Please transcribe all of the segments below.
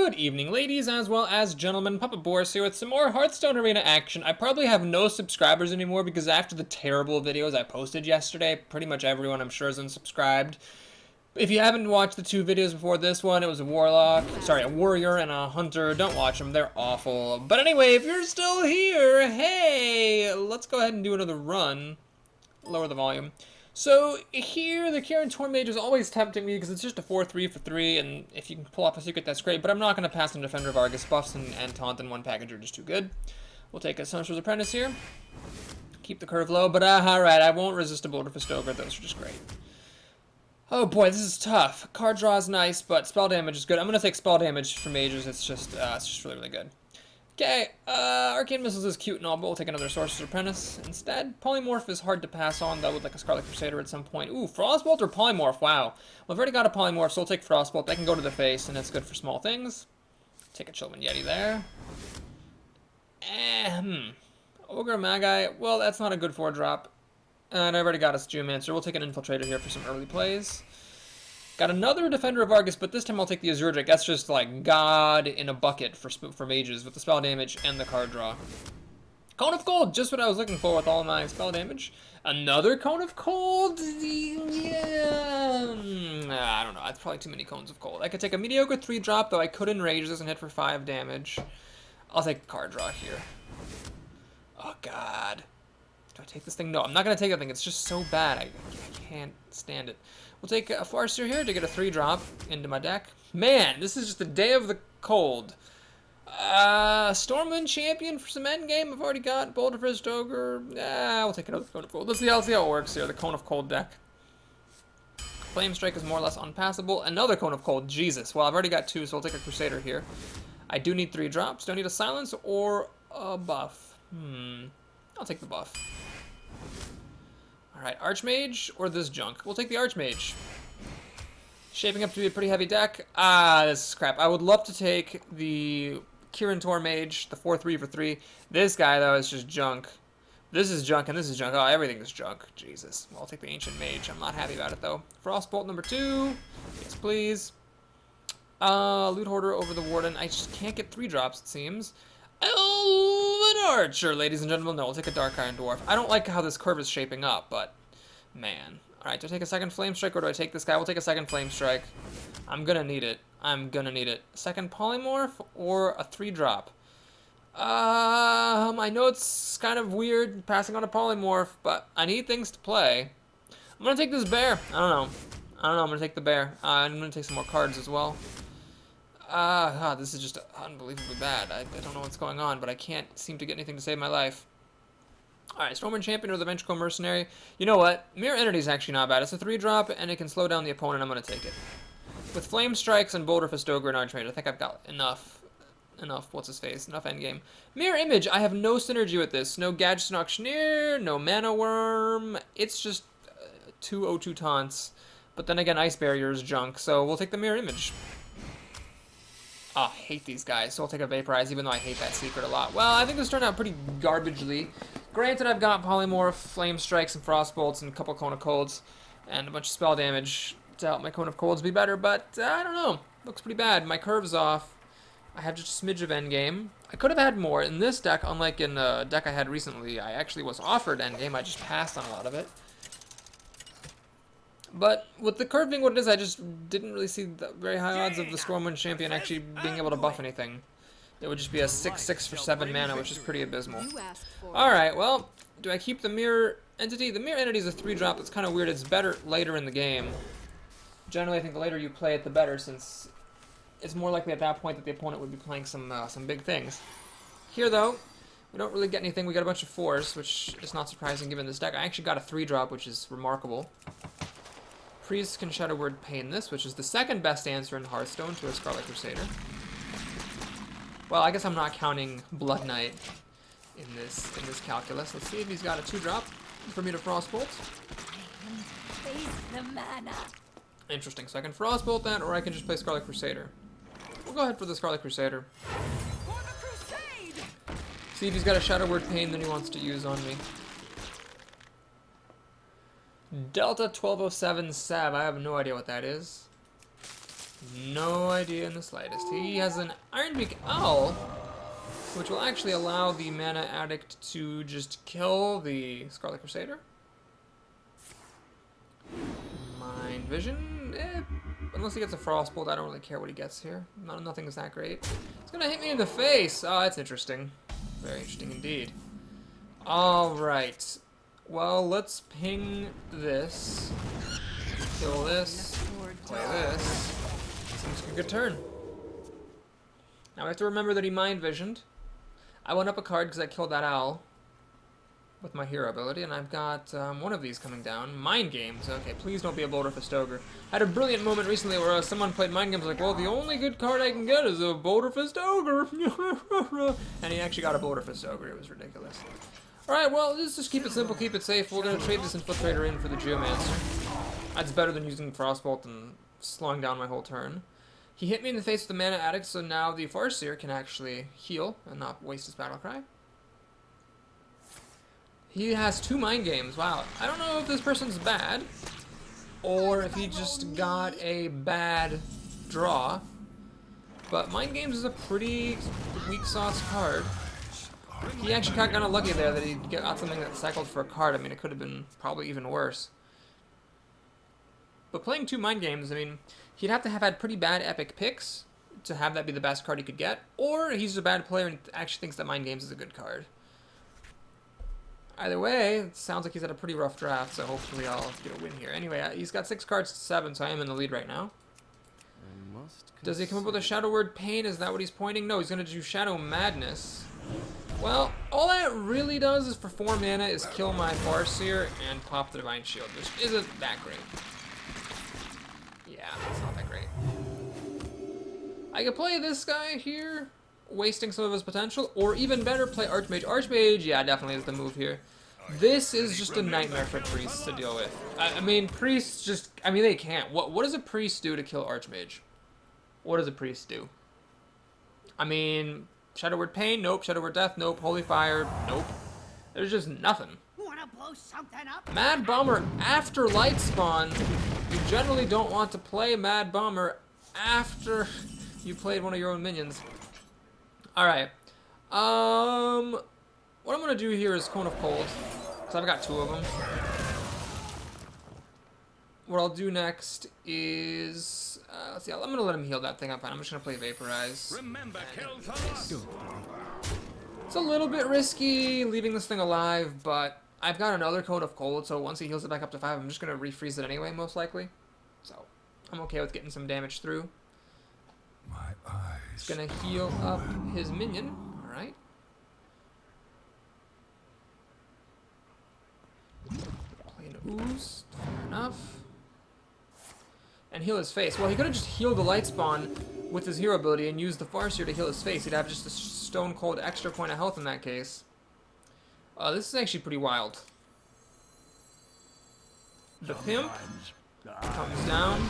Good evening, ladies, as well as gentlemen. Papa Boris here with some more Hearthstone Arena action. I probably have no subscribers anymore because after the terrible videos I posted yesterday, pretty much everyone I'm sure is unsubscribed. If you haven't watched the two videos before this one, it was a warrior and a hunter. Don't watch them, they're awful. But anyway, if you're still here, hey, let's go ahead and do another run. Lower the volume. So here, the Iron Dwarf Mage is always tempting me because it's just a 4-3 for 3, and if you can pull off a secret, that's great, but I'm not going to pass on Defender of Argus. Buffs and Taunt in one package are just too good. We'll take a Stormsuck Apprentice here. Keep the curve low, but alright, I won't resist a Boulderfist Ogre. Those are just great. Oh boy, this is tough. Card draw is nice, but spell damage is good. I'm going to take spell damage for mages. It's just really, really good. Okay, Arcane Missiles is cute and all, but we'll take another Sorcerer's Apprentice instead. Polymorph is hard to pass on, though, with like a Scarlet Crusader at some point. Ooh, Frostbolt or Polymorph, wow. Well, I've already got a Polymorph, so we'll take Frostbolt. That can go to the face, and it's good for small things. Take a Chillman Yeti there. Ogre Magi, well, that's not a good 4-drop. And I already got us Geomancer. We'll take an Infiltrator here for some early plays. Got another Defender of Argus, but this time I'll take the Azure Drake. That's just like God in a bucket for mages with the spell damage and the card draw. Cone of Cold, just what I was looking for with all of my spell damage. Another Cone of Cold? Yeah. I don't know. That's probably too many Cones of Cold. I could take a mediocre 3-drop, though I could enrage. Doesn't hit for 5 damage. I'll take card draw here. Oh, God. Do I take this thing? No, I'm not going to take that thing. It's just so bad. I can't stand it. We'll take a Farseer here to get a 3-drop into my deck. Man, this is just the day of the cold. Stormwind Champion for some endgame. I've already got Boulderfist Ogre. We'll take another Cone of Cold. Let's see how it works here. The Cone of Cold deck. Flame Strike is more or less unpassable. Another Cone of Cold. Jesus. Well, I've already got 2, so I'll take a Crusader here. I do need 3 drops. Do I need a Silence or a buff? I'll take the buff. Alright, Archmage or this junk? We'll take the Archmage. Shaping up to be a pretty heavy deck. This is crap. I would love to take the Iron Dwarf Mage, the 4-3 for 3. This guy, though, is just junk. This is junk, and this is junk. Oh, everything is junk. Jesus. Well, I'll take the Ancient Mage. I'm not happy about it, though. Frostbolt number 2. Yes, please. Loot Hoarder over the Warden. I just can't get 3 drops, it seems. Elven Archer, ladies and gentlemen. No, we'll take a Dark Iron Dwarf. I don't like how this curve is shaping up, but man. Alright, do I take a second Flame Strike or do I take this guy? We'll take a second Flame Strike. I'm gonna need it. I'm gonna need it. Second Polymorph or a 3-drop? I know it's kind of weird passing on a Polymorph, but I need things to play. I'm gonna take this bear. I don't know. I'm gonna take the bear. I'm gonna take some more cards as well. God, this is just unbelievably bad. I don't know what's going on, but I can't seem to get anything to save my life. Alright, Stormwind Champion or the Ventricle Mercenary. You know what? Mirror Entity is actually not bad. It's a 3-drop, and it can slow down the opponent. I'm going to take it. With Flame Strikes and Boulderfist Ogre and Archmage, I think I've got enough, what's-his-face, enough endgame. Mirror Image, I have no synergy with this. No Gadget and Auctioneer, no Mana Worm. It's just 2 O2 taunts. But then again, Ice Barrier is junk, so we'll take the Mirror Image. I hate these guys, so I'll take a Vaporize, even though I hate that secret a lot. Well, I think this turned out pretty garbagely. Granted, I've got Polymorph, Flame Strikes, and Frostbolts, and a couple Cone of Colds, and a bunch of spell damage to help my Cone of Colds be better, but I don't know. Looks pretty bad. My curve's off. I have just a smidge of endgame. I could have had more. In this deck, unlike in a deck I had recently, I actually was offered endgame. I just passed on a lot of it. But with the curve being what it is, I just didn't really see the very high odds of the Stormwind Champion actually being able to buff anything. It would just be a 6-6 for 7 mana, which is pretty abysmal. Alright, well, do I keep the Mirror Entity? The Mirror Entity is a 3-drop. It's kind of weird. It's better later in the game. Generally, I think the later you play it, the better, since it's more likely at that point that the opponent would be playing some big things. Here, though, we don't really get anything. We got a bunch of 4s, which is not surprising given this deck. I actually got a 3-drop, which is remarkable. Priest can Shadow Word Pain this, which is the second best answer in Hearthstone to a Scarlet Crusader. Well, I guess I'm not counting Blood Knight in this calculus. Let's see if he's got a 2-drop for me to Frostbolt. Interesting. So I can Frostbolt that, or I can just play Scarlet Crusader. We'll go ahead for the Scarlet Crusader. See if he's got a Shadow Word Pain that he wants to use on me. Delta 1207 Sav. I have no idea what that is. No idea in the slightest. He has an Iron Beak Owl, which will actually allow the Mana Addict to just kill the Scarlet Crusader. Mind Vision, unless he gets a Frostbolt, I don't really care what he gets here. Nothing is that great. He's gonna hit me in the face. Oh, that's interesting. Very interesting indeed. Alright. Well, let's ping this. Kill this. Play this. Seems like a good turn. Now I have to remember that he Mind Visioned. I went up a card because I killed that owl with my hero ability, and I've got one of these coming down. Mind Games. Okay, please don't be a Boulderfist Ogre. I had a brilliant moment recently where someone played Mind Games like, well, the only good card I can get is a Boulderfist Ogre. And he actually got a Boulderfist Ogre. It was ridiculous. Alright, well, let's just keep it simple, keep it safe. We're going to trade this Infiltrator in for the Geomancer. That's better than using Frostbolt and slowing down my whole turn. He hit me in the face with the Mana Addict, so now the Farseer can actually heal and not waste his Battle Cry. He has 2 Mind Games. Wow. I don't know if this person's bad, or if he just got a bad draw, but Mind Games is a pretty weak sauce card. He actually got kind of lucky there that he got something that cycled for a card. I mean, it could have been probably even worse. But playing 2 Mind Games, I mean, he'd have to have had pretty bad epic picks to have that be the best card he could get, or he's a bad player and actually thinks that Mind Games is a good card. Either way, it sounds like he's had a pretty rough draft, so hopefully I'll get a win here. Anyway, he's got 6 cards to 7, so I am in the lead right now. Does he come up with a Shadow Word Pain? Is that what he's pointing? No, he's going to do Shadow Madness. Well, all that really does is for 4 mana is kill my Farseer and pop the Divine Shield, which isn't that great. Yeah, it's not that great. I could play this guy here, wasting some of his potential, or even better, play Archmage. Archmage, yeah, definitely is the move here. This is just a nightmare for priests to deal with. I mean, priests just, I mean, they can't. What does a priest do to kill Archmage? What does a priest do? I mean, Shadow Word Pain, nope. Shadow Word Death, nope. Holy Fire, nope. There's just nothing. Wanna blow something up? Mad Bomber after Light Spawn. You generally don't want to play Mad Bomber after you played one of your own minions. Alright. What I'm going to do here is Cone of Cold, because I've got 2 of them. What I'll do next is, let's see, I'm going to let him heal that thing up. I'm just going to play Vaporize. Remember, It's a little bit risky leaving this thing alive, but I've got another Cone of Cold, so once he heals it back up to 5, I'm just going to refreeze it anyway, most likely. So, I'm okay with getting some damage through. My eyes. He's going to heal up his minion. Alright. Play an Ooze. Fair enough. And heal his face. Well, he could have just healed the Light Spawn with his hero ability and used the Farseer to heal his face. He'd have just a Stone Cold extra point of health in that case. This is actually pretty wild. The Pimp comes down.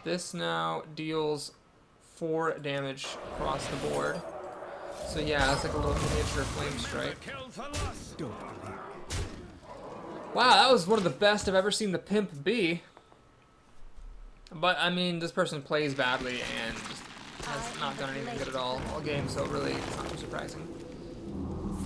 This now deals 4 damage across the board. So yeah, that's like a little miniature Flame Strike. Wow, that was one of the best I've ever seen the Pimp be. But, I mean, this person plays badly and just has not done anything good at all game, so really, it's not too surprising.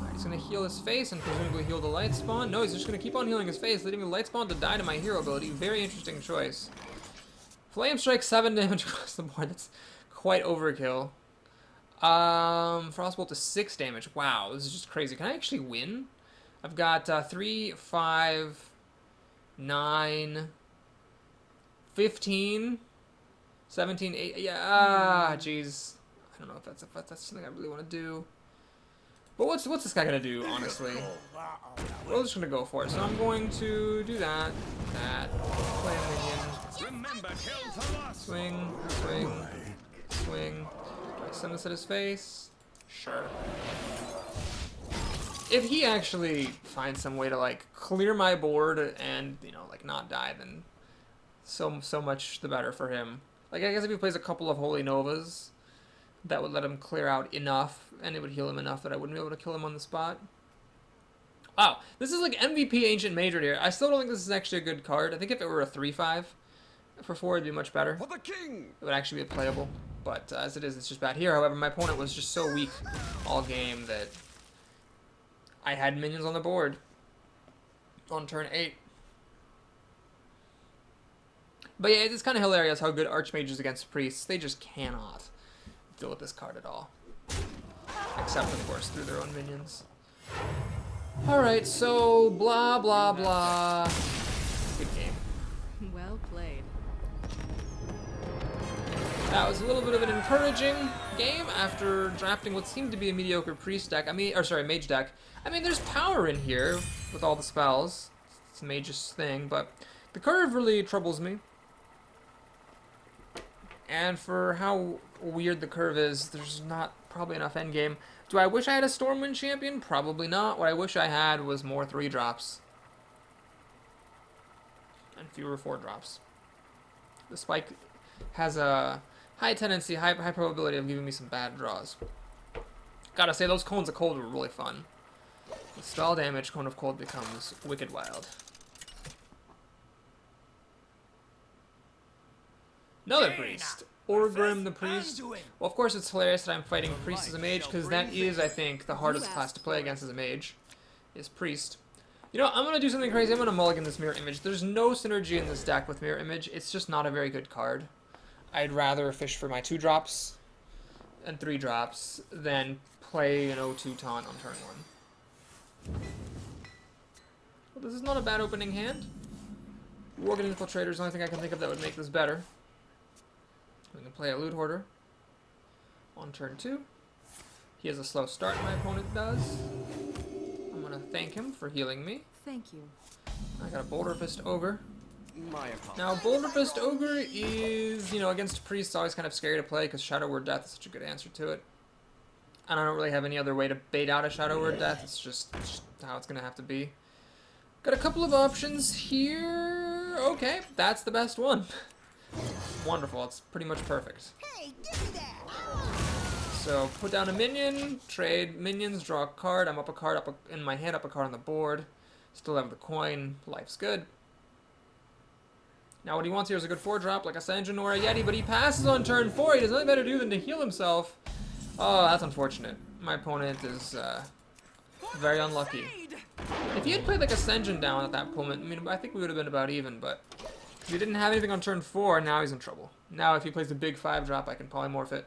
Alright, he's going to heal his face and presumably heal the Light Spawn. No, he's just going to keep on healing his face, leaving the Light Spawn to die to my hero ability. Very interesting choice. Flame Strike, 7 damage across the board. That's quite overkill. Frostbolt to 6 damage. Wow, this is just crazy. Can I actually win? I've got 3, 5, 9... 15, 17, 8, yeah, jeez. I don't know if that's something I really want to do. But what's this guy gonna do, honestly? We're just gonna go for it. So I'm going to do that, play a minion, swing, swing, swing. Do I send this at his face? Sure. If he actually finds some way to, like, clear my board and, you know, like, not die, then so much the better for him. Like, I guess if he plays a couple of Holy Novas, that would let him clear out enough, and it would heal him enough that I wouldn't be able to kill him on the spot. Wow, this is like MVP Ancient Mage right here. I still don't think this is actually a good card. I think if it were a 3-5, For 4 it'd be much better. For the king! It would actually be playable, but as it is, it's just bad here. However, my opponent was just so weak all game that I had minions on the board on turn 8. But yeah, it's kind of hilarious how good Archmages against Priests. They just cannot deal with this card at all. Except, of course, through their own minions. Alright, so blah, blah, blah. Good game. Well played. That was a little bit of an encouraging game after drafting what seemed to be a mediocre Priest deck. Mage deck. I mean, there's power in here with all the spells. It's a Mage's thing, but the curve really troubles me. And for how weird the curve is, there's not probably enough endgame. Do I wish I had a Stormwind champion? Probably not. What I wish I had was more 3-drops. And fewer 4-drops. The Spike has a high tendency, high probability of giving me some bad draws. Gotta say, those Cones of Cold were really fun. With spell damage, Cone of Cold becomes wicked wild. Another priest. Orgrim the priest. Well, of course it's hilarious that I'm fighting priest as a mage, because that is, I think, the hardest class to play against as a mage, is priest. You know, I'm going to do something crazy. I'm going to mulligan this Mirror Image. There's no synergy in this deck with Mirror Image. It's just not a very good card. I'd rather fish for my 2-drops and 3-drops than play an 0-2 taunt on turn 1. Well, this is not a bad opening hand. Worgen Infiltrator is the only thing I can think of that would make this better. We can play a Loot Hoarder on turn 2. He has a slow start, my opponent does. I'm going to thank him for healing me. Thank you. I got a Boulderfist Ogre. My apologies. Now, Boulderfist Ogre is, against priests, always kind of scary to play because Shadow Word Death is such a good answer to it. And I don't really have any other way to bait out a Shadow Word Death. It's just how it's going to have to be. Got a couple of options here. Okay, that's the best one. Wonderful, it's pretty much perfect. Hey, give me that! So, put down a minion, trade minions, draw a card. I'm up a card in my hand, up a card on the board. Still have the coin. Life's good. Now what he wants here is a good 4-drop, like a Sanjin or a Yeti, but he passes on turn 4. He does nothing better to do than to heal himself. Oh, that's unfortunate. My opponent is very unlucky. If he had played like a Sanjin down at that moment, I think we would have been about even, but if he didn't have anything on turn 4, now he's in trouble. Now if he plays a big 5-drop, I can polymorph it.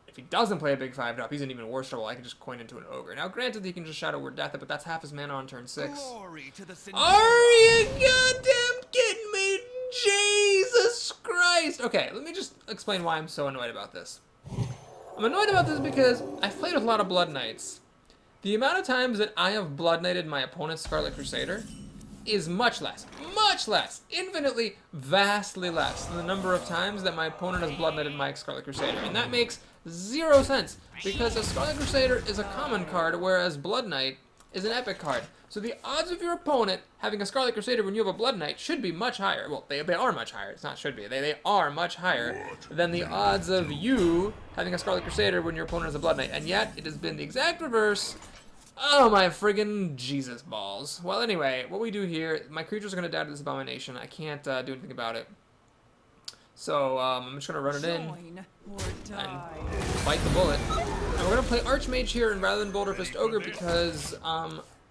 If he doesn't play a big 5-drop, he's in even worse trouble. I can just coin into an Ogre. Now granted, he can just Shadow Word Death it, but that's half his mana on turn 6. Glory to the Are you goddamn kidding me? Jesus Christ! Okay, let me just explain why I'm so annoyed about this. I'm annoyed about this because I've played with a lot of Blood Knights. The amount of times that I have Blood Knighted my opponent's Scarlet Crusader is much less, infinitely, vastly less than the number of times that my opponent has Blood Knighted my Scarlet Crusader. And that makes 0 sense, because a Scarlet Crusader is a common card, whereas Blood Knight is an epic card. So the odds of your opponent having a Scarlet Crusader when you have a Blood Knight should be much higher. Well, they are much higher. It's not should be. They are much higher than the odds of you having a Scarlet Crusader when your opponent has a Blood Knight. And yet, it has been the exact reverse. Oh my friggin' Jesus balls. Well, anyway, what we do here, my creatures are going to die to this abomination. I can't do anything about it. So, I'm just going to run it in and bite the bullet. And we're going to play Archmage here and rather than Boulderfist Ogre because,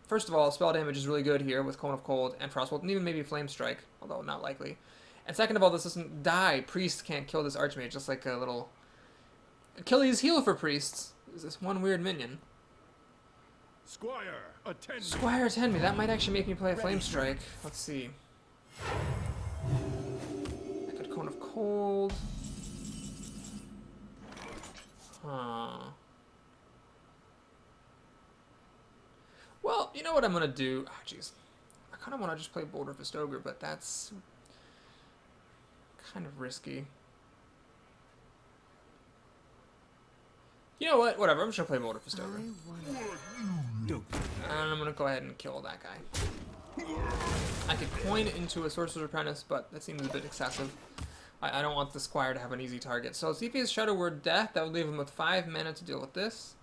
first of all, spell damage is really good here with Cone of Cold and Frostbolt, and even maybe Flame Strike, although not likely. And second of all, this doesn't die. Priest can't kill this Archmage, just like a little Achilles heel for priests. Is this one weird minion? Squire, attend me. Squire, attend me. That might actually make me play a Flame Strike. Let's see. I could Cone of Cold. Huh. Well, you know what I'm gonna do? Oh, jeez. I kind of want to just play Boulderfist Ogre, but that's kind of risky. You know what? Whatever. I'm just gonna play Boulderfist Ogre. And I'm gonna go ahead and kill that guy. I could coin into a Sorcerer's Apprentice, but that seems a bit excessive. I don't want the Squire to have an easy target. So see if he has Shadow Word Death. That would leave him with 5 mana to deal with this.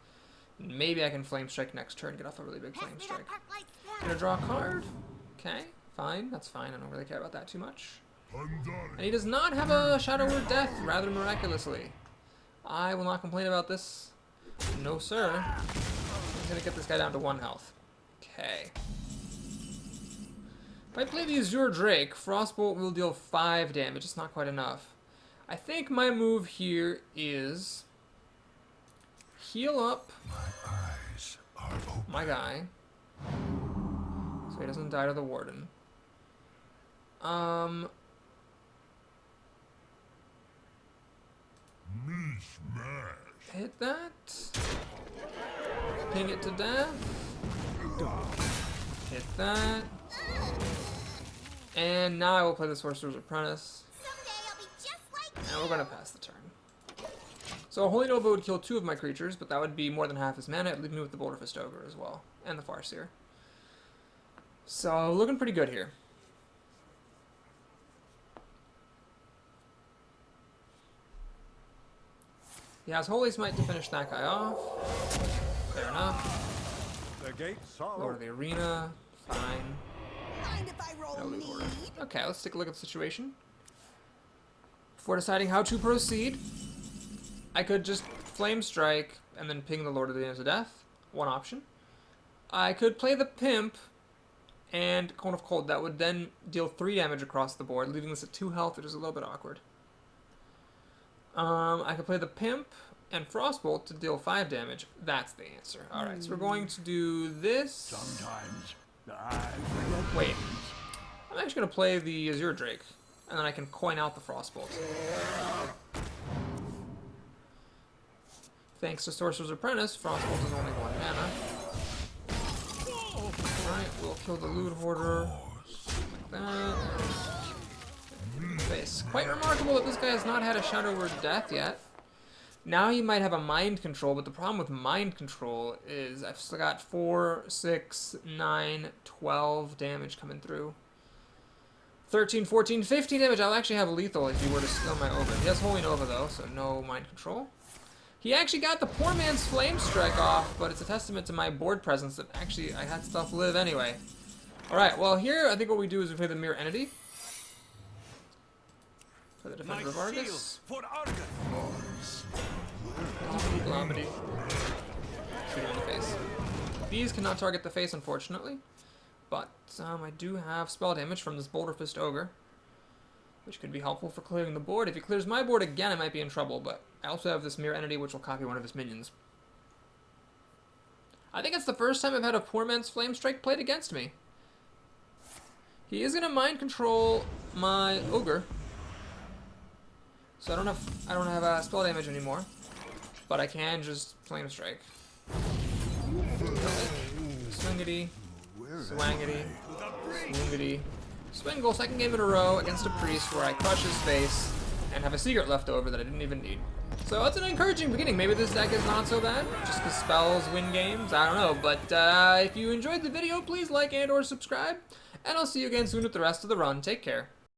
Maybe I can Flame Strike next turn, get off a really big Flame Strike. Gonna draw a card. Okay, fine. That's fine. I don't really care about that too much. And he does not have a Shadow Word Death, rather miraculously. I will not complain about this. No, sir. I'm going to get this guy down to 1 health. Okay. If I play the Azure Drake, Frostbolt will deal 5 damage. It's not quite enough. I think my move here is heal up my guy so he doesn't die to the Warden. Hit that. Ping it to death. Hit that. And now I will play the Sorcerer's Apprentice. And we're gonna pass the turn. So a Holy Nova would kill 2 of my creatures, but that would be more than half his mana. It'd leave me with the Boulderfist Ogre as well, and the Farseer. So looking pretty good here. He has Holy Smite to finish that guy off. Fair enough. The gates are Lord of the Arena. Fine. Mind if I roll No loot need? order. Okay, let's take a look at the situation. Before deciding how to proceed, I could just Flame Strike and then ping the Lord of the Arena to death. One option. I could play the Pimp and Cone of Cold. That would then deal 3 damage across the board, leaving this at 2 health, which is a little bit awkward. I could play the Pimp and Frostbolt to deal 5 damage. That's the answer. Alright, so we're going to do this. sometimes. I forget. Wait. I'm actually going to play the Azure Drake, and then I can coin out the Frostbolt. Thanks to Sorcerer's Apprentice, Frostbolt is only 1 mana. Alright, we'll kill the Loot Hoarder. Like that. Face. Quite remarkable that this guy has not had a Shadow Word Death yet. Now he might have a Mind Control, but the problem with Mind Control is I've still got 4, 6, 9, 12 damage coming through. 13, 14, 15 damage. I'll actually have lethal if he were to steal my Ogre. He has Holy Nova though, so no Mind Control. He actually got the poor man's Flame Strike off, but it's a testament to my board presence that actually I had stuff live anyway. Alright, well here I think what we do is we play the Mirror Entity. For the Defender of Argus. Glombity. Shoot him in the face. These cannot target the face, unfortunately. But I do have spell damage from this Boulderfist Ogre, which could be helpful for clearing the board. If he clears my board again, I might be in trouble, but I also have this Mirror Entity, which will copy one of his minions. I think it's the first time I've had a poor man's Flame Strike played against me. He is going to Mind Control my Ogre. So I don't have spell damage anymore, but I can just Flame Strike. Swingity, swangity, swingity, swingle. Second game in a row against a priest where I crush his face and have a secret left over that I didn't even need. So that's an encouraging beginning. Maybe this deck is not so bad, just because spells win games. I don't know, but if you enjoyed the video, please like and/or subscribe, and I'll see you again soon with the rest of the run. Take care.